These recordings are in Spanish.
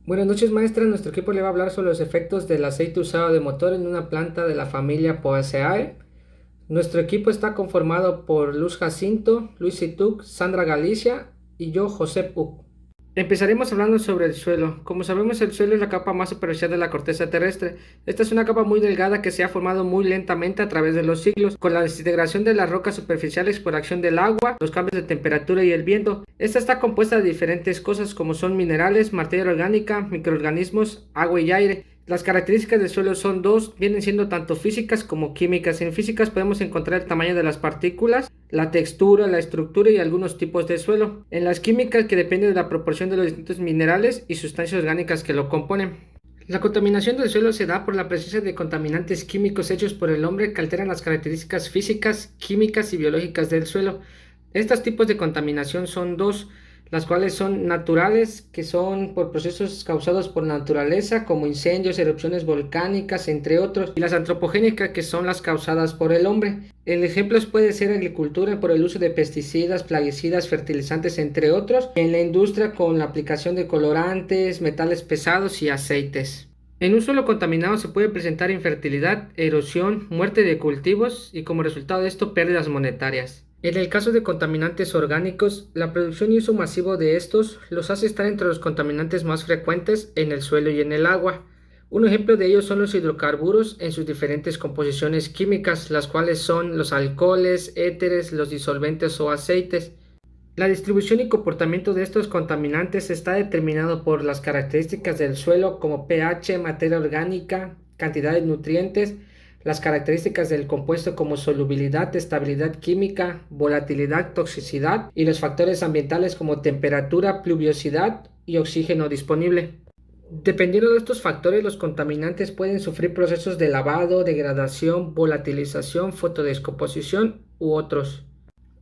Buenas noches, maestra. Nuestro equipo le va a hablar sobre los efectos del aceite usado de motor en una planta de la familia Poaceae. Nuestro equipo está conformado por Luz Jacinto, Luis Situc, Sandra Galicia y yo, José Puc. Empezaremos hablando sobre el suelo. Como sabemos, el suelo es la capa más superficial de la corteza terrestre. Esta es una capa muy delgada que se ha formado muy lentamente a través de los siglos, con la desintegración de las rocas superficiales por acción del agua, los cambios de temperatura y el viento. Esta está compuesta de diferentes cosas como son minerales, materia orgánica, microorganismos, agua y aire. Las características del suelo son dos, vienen siendo tanto físicas como químicas. En físicas podemos encontrar el tamaño de las partículas, la textura, la estructura y algunos tipos de suelo. En las químicas, que depende de la proporción de los distintos minerales y sustancias orgánicas que lo componen. La contaminación del suelo se da por la presencia de contaminantes químicos hechos por el hombre que alteran las características físicas, químicas y biológicas del suelo. Estos tipos de contaminación son dos, las cuales son naturales, que son por procesos causados por la naturaleza, como incendios, erupciones volcánicas, entre otros, y las antropogénicas, que son las causadas por el hombre. El ejemplo puede ser agricultura por el uso de pesticidas, plaguicidas, fertilizantes, entre otros, en la industria con la aplicación de colorantes, metales pesados y aceites. En un suelo contaminado se puede presentar infertilidad, erosión, muerte de cultivos y como resultado de esto pérdidas monetarias. En el caso de contaminantes orgánicos, la producción y uso masivo de estos los hace estar entre los contaminantes más frecuentes en el suelo y en el agua. Un ejemplo de ello son los hidrocarburos en sus diferentes composiciones químicas, las cuales son los alcoholes, éteres, los disolventes o aceites. La distribución y comportamiento de estos contaminantes está determinado por las características del suelo como pH, materia orgánica, cantidad de nutrientes, las características del compuesto como solubilidad, estabilidad química, volatilidad, toxicidad y los factores ambientales como temperatura, pluviosidad y oxígeno disponible. Dependiendo de estos factores, los contaminantes pueden sufrir procesos de lavado, degradación, volatilización, fotodescomposición u otros.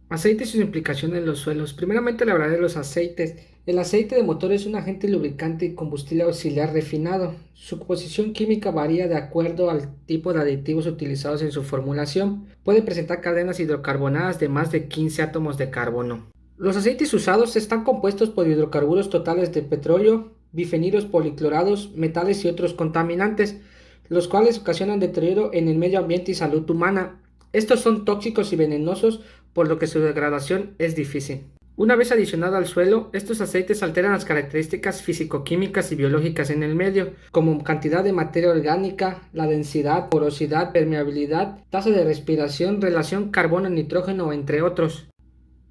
Aceites y sus implicaciones en los suelos. Primeramente le hablaré de los aceites. El aceite de motor es un agente lubricante y combustible auxiliar refinado. Su composición química varía de acuerdo al tipo de aditivos utilizados en su formulación. Puede presentar cadenas hidrocarbonadas de más de 15 átomos de carbono. Los aceites usados están compuestos por hidrocarburos totales de petróleo, bifenilos policlorados, metales y otros contaminantes, los cuales ocasionan deterioro en el medio ambiente y salud humana. Estos son tóxicos y venenosos, por lo que su degradación es difícil. Una vez adicionado al suelo, estos aceites alteran las características físico-químicas y biológicas en el medio, como cantidad de materia orgánica, la densidad, porosidad, permeabilidad, tasa de respiración, relación carbono-nitrógeno, entre otros.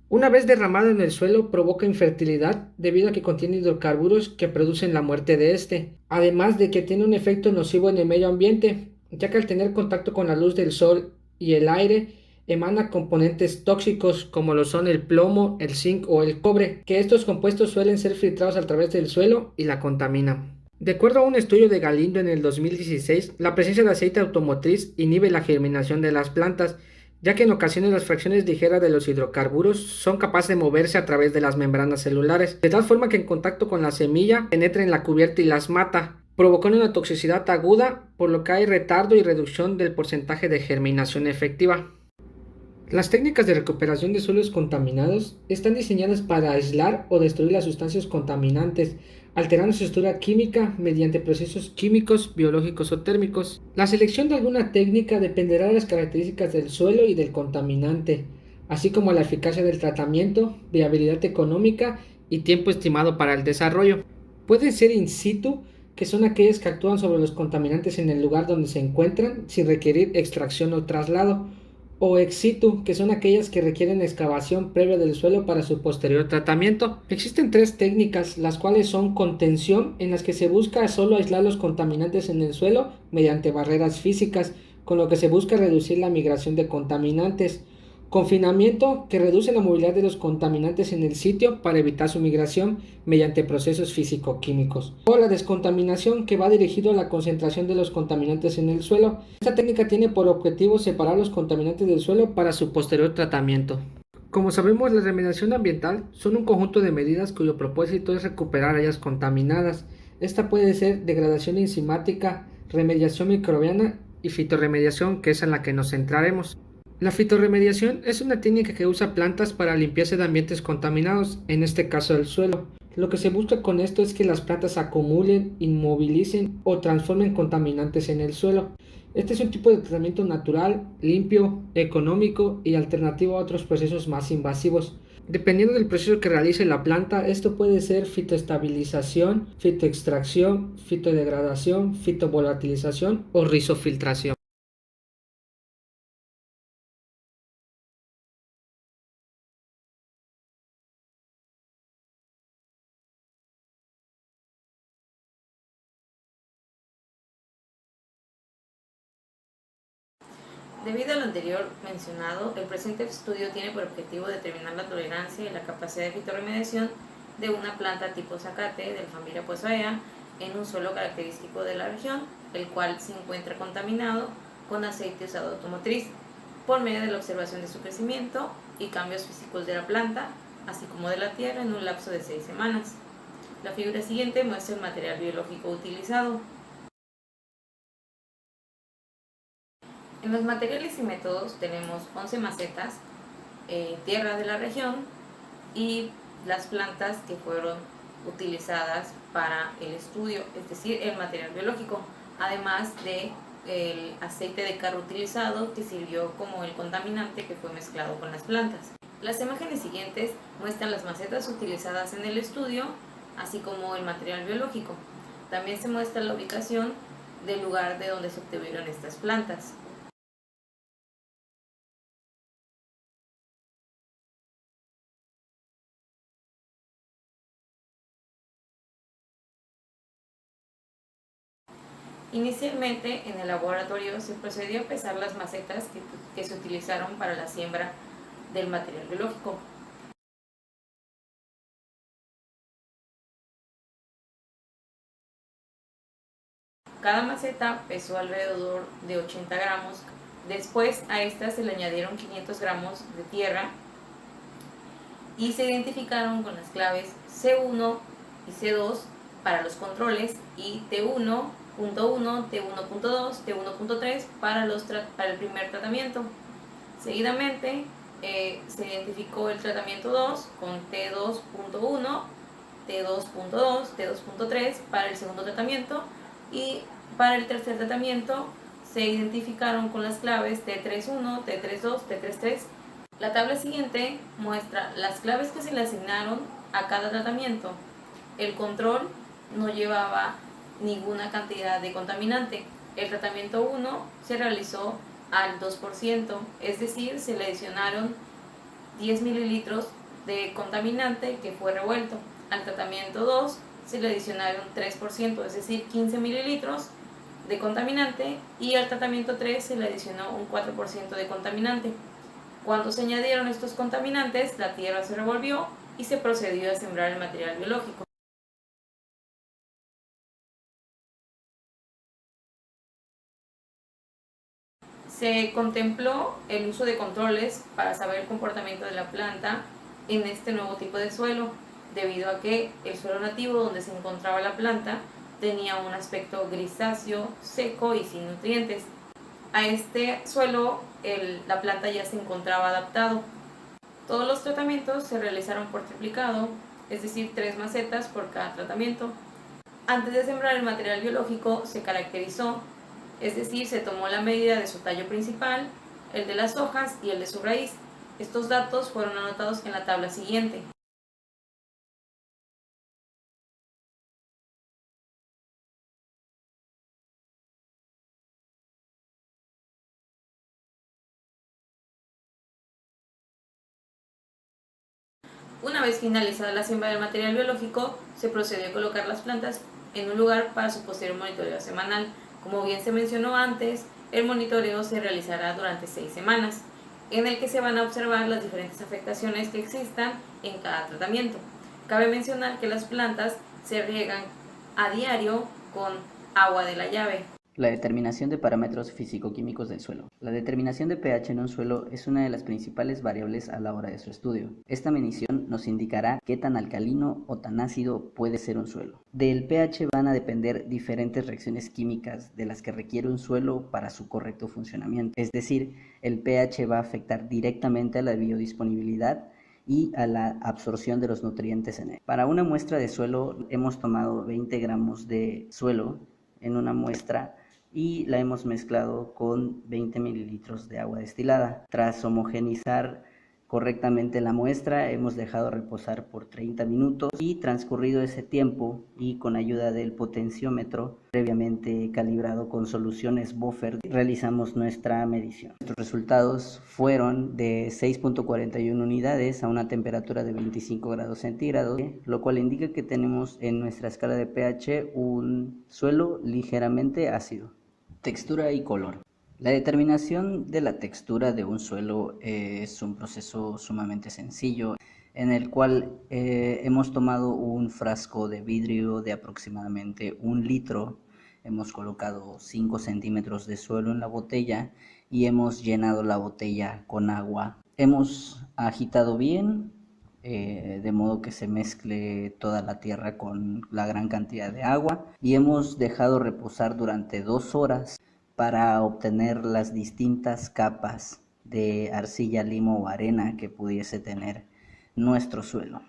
Una vez derramado en el suelo, provoca infertilidad debido a que contiene hidrocarburos que producen la muerte de este, además de que tiene un efecto nocivo en el medio ambiente, ya que al tener contacto con la luz del sol y el aire, emana componentes tóxicos como lo son el plomo, el zinc o el cobre, que estos compuestos suelen ser filtrados a través del suelo y la contaminan. De acuerdo a un estudio de Galindo en el 2016, la presencia de aceite automotriz inhibe la germinación de las plantas, ya que en ocasiones las fracciones ligeras de los hidrocarburos son capaces de moverse a través de las membranas celulares, de tal forma que en contacto con la semilla penetra en la cubierta y las mata, provocando una toxicidad aguda, por lo que hay retardo y reducción del porcentaje de germinación efectiva. Las técnicas de recuperación de suelos contaminados están diseñadas para aislar o destruir las sustancias contaminantes, alterando su estructura química mediante procesos químicos, biológicos o térmicos. La selección de alguna técnica dependerá de las características del suelo y del contaminante, así como la eficacia del tratamiento, viabilidad económica y tiempo estimado para el desarrollo. Pueden ser in situ, que son aquellas que actúan sobre los contaminantes en el lugar donde se encuentran sin requerir extracción o traslado, o ex situ, que son aquellas que requieren excavación previa del suelo para su posterior tratamiento. Existen tres técnicas, las cuales son contención, en las que se busca solo aislar los contaminantes en el suelo mediante barreras físicas, con lo que se busca reducir la migración de contaminantes. Confinamiento, que reduce la movilidad de los contaminantes en el sitio para evitar su migración mediante procesos físico-químicos. O la descontaminación, que va dirigido a la concentración de los contaminantes en el suelo. Esta técnica tiene por objetivo separar los contaminantes del suelo para su posterior tratamiento. Como sabemos, la remediación ambiental son un conjunto de medidas cuyo propósito es recuperar áreas contaminadas. Esta puede ser degradación enzimática, remediación microbiana y fitorremediación, que es en la que nos centraremos. La fitorremediación es una técnica que usa plantas para limpieza de ambientes contaminados, en este caso el suelo. Lo que se busca con esto es que las plantas acumulen, inmovilicen o transformen contaminantes en el suelo. Este es un tipo de tratamiento natural, limpio, económico y alternativo a otros procesos más invasivos. Dependiendo del proceso que realice la planta, esto puede ser fitoestabilización, fitoextracción, fitodegradación, fitovolatilización o rizofiltración. Debido a lo anterior mencionado, el presente estudio tiene por objetivo determinar la tolerancia y la capacidad de fitorremediación de una planta tipo zacate de la familia Poaceae en un suelo característico de la región, el cual se encuentra contaminado con aceite usado automotriz, por medio de la observación de su crecimiento y cambios físicos de la planta, así como de la tierra en un lapso de 6 semanas. La figura siguiente muestra el material biológico utilizado. En los materiales y métodos tenemos 11 macetas, tierras de la región y las plantas que fueron utilizadas para el estudio, es decir, el material biológico, además de el aceite de carro utilizado que sirvió como el contaminante que fue mezclado con las plantas. Las imágenes siguientes muestran las macetas utilizadas en el estudio, así como el material biológico. También se muestra la ubicación del lugar de donde se obtuvieron estas plantas. Inicialmente, en el laboratorio se procedió a pesar las macetas que se utilizaron para la siembra del material biológico. Cada maceta pesó alrededor de 80 gramos. Después a esta se le añadieron 500 gramos de tierra y se identificaron con las claves C1 y C2 para los controles y T1.1, T1.2, T1.3 para el primer tratamiento. Seguidamente se identificó el tratamiento 2 con T2.1, T2.2, T2.3 para el segundo tratamiento y para el tercer tratamiento se identificaron con las claves T31, T32, T33. La tabla siguiente muestra las claves que se le asignaron a cada tratamiento. El control no llevaba ninguna cantidad de contaminante. El tratamiento 1 se realizó al 2%, es decir, se le adicionaron 10 mililitros de contaminante que fue revuelto. Al tratamiento 2 se le adicionaron 3%, es decir, 15 mililitros de contaminante, y al tratamiento 3 se le adicionó un 4% de contaminante. Cuando se añadieron estos contaminantes, la tierra se revolvió y se procedió a sembrar el material biológico. Se contempló el uso de controles para saber el comportamiento de la planta en este nuevo tipo de suelo, debido a que el suelo nativo donde se encontraba la planta tenía un aspecto grisáceo, seco y sin nutrientes. A este suelo la planta ya se encontraba adaptado. Todos los tratamientos se realizaron por triplicado, es decir, 3 macetas por cada tratamiento. Antes de sembrar el material biológico se caracterizó, es decir, se tomó la medida de su tallo principal, el de las hojas y el de su raíz. Estos datos fueron anotados en la tabla siguiente. Una vez finalizada la siembra del material biológico, se procedió a colocar las plantas en un lugar para su posterior monitoreo semanal. Como bien se mencionó antes, el monitoreo se realizará durante 6 semanas, en el que se van a observar las diferentes afectaciones que existan en cada tratamiento. Cabe mencionar que las plantas se riegan a diario con agua de la llave. La determinación de parámetros físico-químicos del suelo. La determinación de pH en un suelo es una de las principales variables a la hora de su estudio. Esta medición nos indicará qué tan alcalino o tan ácido puede ser un suelo. Del pH van a depender diferentes reacciones químicas de las que requiere un suelo para su correcto funcionamiento. Es decir, el pH va a afectar directamente a la biodisponibilidad y a la absorción de los nutrientes en él. Para una muestra de suelo hemos tomado 20 gramos de suelo en una muestra y la hemos mezclado con 20 mililitros de agua destilada. Tras homogenizar correctamente la muestra, hemos dejado reposar por 30 minutos y transcurrido ese tiempo y con ayuda del potenciómetro previamente calibrado con soluciones buffer, realizamos nuestra medición. Nuestros resultados fueron de 6.41 unidades a una temperatura de 25 grados centígrados, lo cual indica que tenemos en nuestra escala de pH un suelo ligeramente ácido. Textura y color. La determinación de la textura de un suelo es un proceso sumamente sencillo en el cual hemos tomado un frasco de vidrio de aproximadamente 1 litro, hemos colocado 5 centímetros de suelo en la botella y hemos llenado la botella con agua. Hemos agitado bien de modo que se mezcle toda la tierra con la gran cantidad de agua y hemos dejado reposar durante 2 horas para obtener las distintas capas de arcilla, limo o arena que pudiese tener nuestro suelo.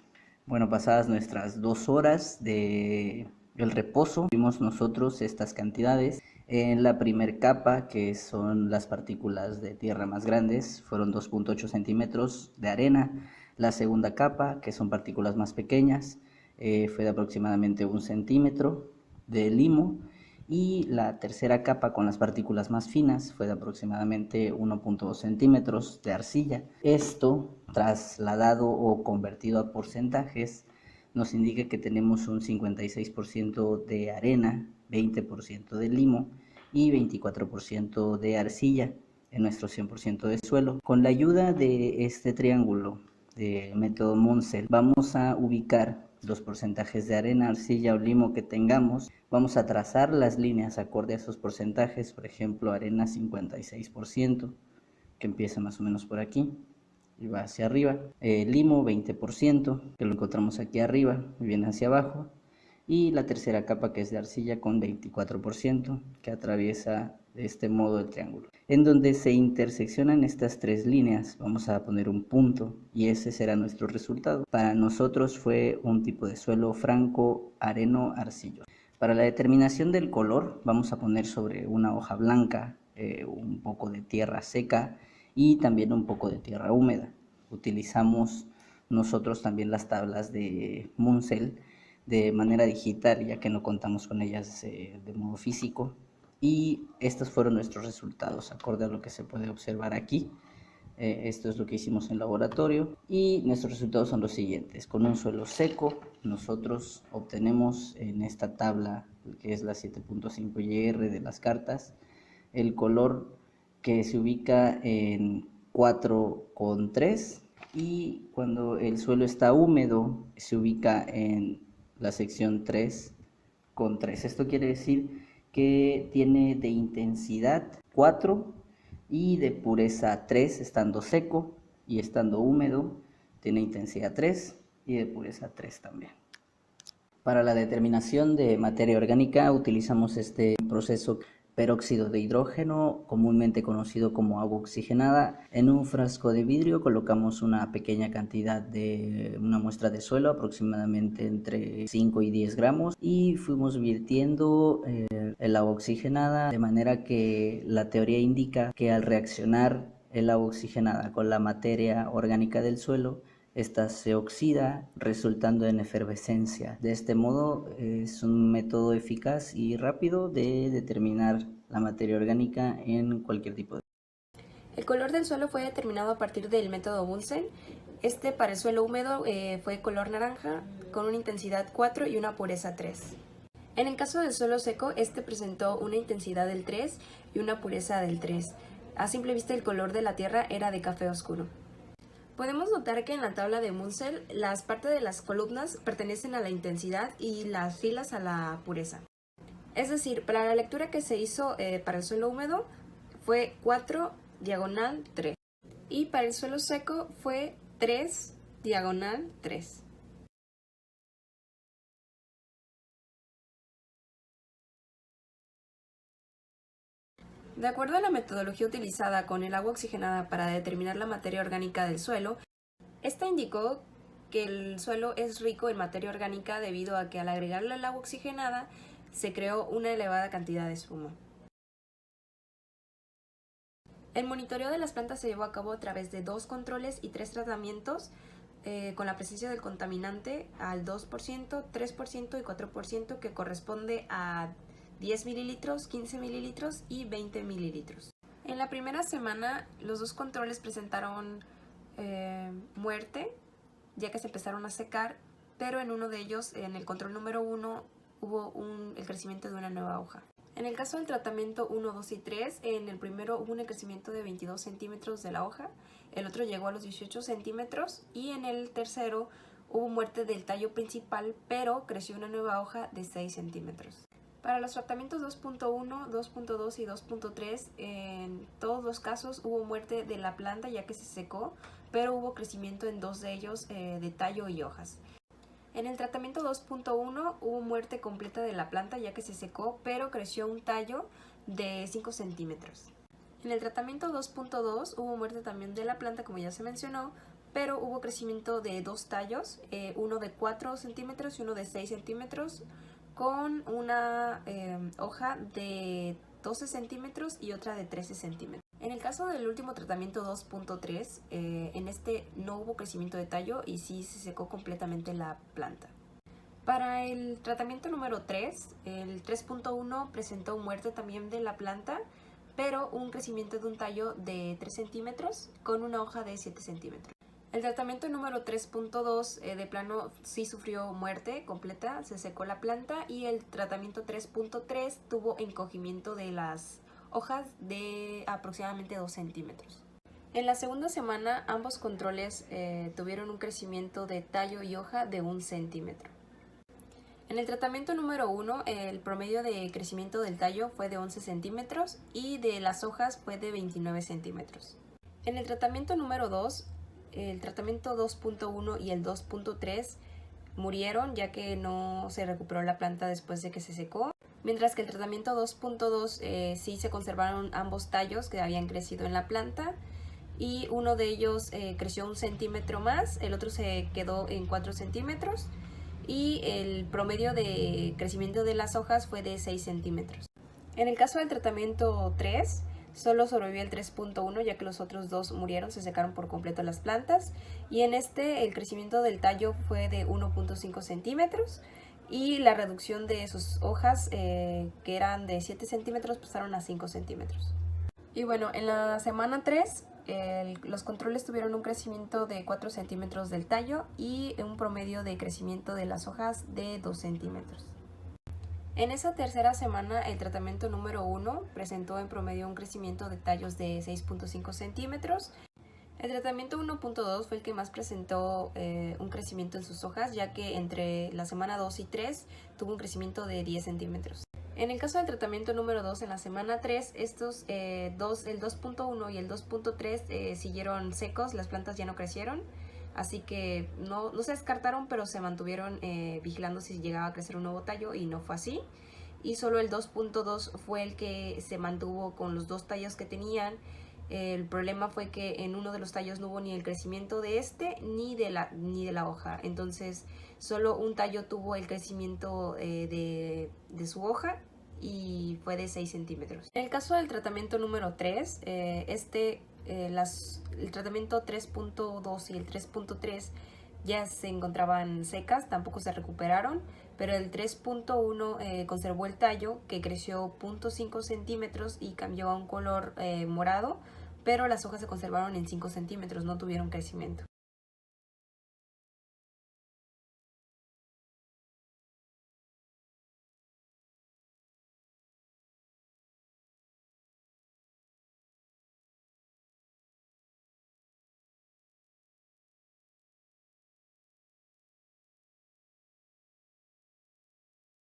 Bueno, pasadas nuestras 2 horas de el reposo, vimos nosotros estas cantidades. En la primera capa, que son las partículas de tierra más grandes, fueron 2.8 centímetros de arena. La segunda capa, que son partículas más pequeñas, fue de aproximadamente 1 centímetro de limo. Y la tercera capa con las partículas más finas fue de aproximadamente 1.2 centímetros de arcilla. Esto, trasladado o convertido a porcentajes, nos indica que tenemos un 56% de arena, 20% de limo y 24% de arcilla en nuestro 100% de suelo. Con la ayuda de este triángulo de método Munsell, vamos a ubicar los porcentajes de arena, arcilla o limo que tengamos. Vamos a trazar las líneas acorde a esos porcentajes. Por ejemplo, arena 56%, que empieza más o menos por aquí y va hacia arriba. Limo 20%, que lo encontramos aquí arriba y viene hacia abajo. Y la tercera capa, que es de arcilla, con 24%, que atraviesa de este modo el triángulo. En donde se interseccionan estas 3 líneas, vamos a poner un punto y ese será nuestro resultado. Para nosotros fue un tipo de suelo franco, areno, arcilloso. Para la determinación del color, vamos a poner sobre una hoja blanca un poco de tierra seca y también un poco de tierra húmeda. Utilizamos nosotros también las tablas de Munsell de manera digital, ya que no contamos con ellas de modo físico. Y estos fueron nuestros resultados, acorde a lo que se puede observar aquí. Esto es lo que hicimos en laboratorio y nuestros resultados son los siguientes. Con un suelo seco, nosotros obtenemos en esta tabla, que es la 7.5 YR de las cartas, el color que se ubica en 4,3, y cuando el suelo está húmedo se ubica en la sección 3,3. Esto quiere decir que tiene de intensidad 4 y de pureza 3 estando seco, y estando húmedo tiene intensidad 3 y de pureza 3 también. Para la determinación de materia orgánica utilizamos este proceso peróxido de hidrógeno, comúnmente conocido como agua oxigenada. En un frasco de vidrio colocamos una pequeña cantidad de una muestra de suelo, aproximadamente entre 5 y 10 gramos, y fuimos virtiendo el agua oxigenada, de manera que la teoría indica que al reaccionar el agua oxigenada con la materia orgánica del suelo, esta se oxida, resultando en efervescencia. De este modo es un método eficaz y rápido de determinar la materia orgánica en cualquier tipo de... El color del suelo fue determinado a partir del método Bunsen. Para el suelo húmedo fue color naranja con una intensidad 4 y una pureza 3. En el caso del suelo seco, presentó una intensidad del 3 y una pureza del 3. A simple vista el color de la tierra era de café oscuro. Podemos notar que en la tabla de Munsell las partes de las columnas pertenecen a la intensidad y las filas a la pureza. Es decir, para la lectura que se hizo para el suelo húmedo fue 4 diagonal 3 y para el suelo seco fue 3 diagonal 3. De acuerdo a la metodología utilizada con el agua oxigenada para determinar la materia orgánica del suelo, Esta indicó que el suelo es rico en materia orgánica debido a que al agregarle el agua oxigenada se creó una elevada cantidad de espuma. El monitoreo de las plantas se llevó a cabo a través de 2 controles y 3 tratamientos con la presencia del contaminante al 2%, 3% y 4%, que corresponde a 10 mililitros, 15 mililitros y 20 mililitros. En la primera semana los 2 controles presentaron muerte, ya que se empezaron a secar, pero en uno de ellos, en el control número 1, hubo el crecimiento de una nueva hoja. En el caso del tratamiento 1, 2 y 3, en el primero hubo un crecimiento de 22 centímetros de la hoja, el otro llegó a los 18 centímetros y en el tercero hubo muerte del tallo principal, pero creció una nueva hoja de 6 centímetros. Para los tratamientos 2.1, 2.2 y 2.3, en todos los casos hubo muerte de la planta ya que se secó, pero hubo crecimiento en 2 de ellos de tallo y hojas. En el tratamiento 2.1 hubo muerte completa de la planta ya que se secó, pero creció un tallo de 5 centímetros. En el tratamiento 2.2 hubo muerte también de la planta, como ya se mencionó, pero hubo crecimiento de 2 tallos, uno de 4 centímetros y uno de 6 centímetros, con una hoja de 12 centímetros y otra de 13 centímetros. En el caso del último tratamiento 2.3, en este no hubo crecimiento de tallo y sí se secó completamente la planta. Para el tratamiento número 3, el 3.1 presentó muerte también de la planta, pero un crecimiento de un tallo de 3 centímetros con una hoja de 7 centímetros. El tratamiento número 3.2 de plano sí sufrió muerte completa, se secó la planta, y el tratamiento 3.3 tuvo encogimiento de las hojas de aproximadamente 2 centímetros. En la segunda semana ambos controles tuvieron un crecimiento de tallo y hoja de 1 centímetro. En el tratamiento número 1 el promedio de crecimiento del tallo fue de 11 centímetros y de las hojas fue de 29 centímetros. En el tratamiento número 2, el tratamiento 2.1 y el 2.3 murieron ya que no se recuperó la planta después de que se secó, mientras que el tratamiento 2.2 sí se conservaron ambos tallos que habían crecido en la planta, y uno de ellos creció 1 centímetro más, el otro se quedó en 4 centímetros y el promedio de crecimiento de las hojas fue de 6 centímetros. En el caso del tratamiento 3, solo sobrevivió el 3.1 ya que los otros 2 murieron, se secaron por completo las plantas, y en este el crecimiento del tallo fue de 1.5 centímetros y la reducción de sus hojas que eran de 7 centímetros pasaron a 5 centímetros. Y bueno, en la semana 3 los controles tuvieron un crecimiento de 4 centímetros del tallo y un promedio de crecimiento de las hojas de 2 centímetros. En esa tercera semana el tratamiento número 1 presentó en promedio un crecimiento de tallos de 6.5 centímetros. El tratamiento 1.2 fue el que más presentó un crecimiento en sus hojas, ya que entre la semana 2 y 3 tuvo un crecimiento de 10 centímetros. En el caso del tratamiento número 2, en la semana 3, estos el 2.1 y el 2.3 siguieron secos, las plantas ya no crecieron, así que no se descartaron, pero se mantuvieron vigilando si llegaba a crecer un nuevo tallo, y no fue así. Y solo el 2.2 fue el que se mantuvo con los 2 tallos que tenían. El problema fue que en uno de los tallos no hubo ni el crecimiento de ni de la hoja. Entonces solo un tallo tuvo el crecimiento de su hoja y fue de 6 centímetros. En el caso del tratamiento número 3, el tratamiento 3.2 y el 3.3 ya se encontraban secas, tampoco se recuperaron, pero el 3.1 conservó el tallo, que creció 0.5 centímetros y cambió a un color morado, pero las hojas se conservaron en 5 centímetros, no tuvieron crecimiento.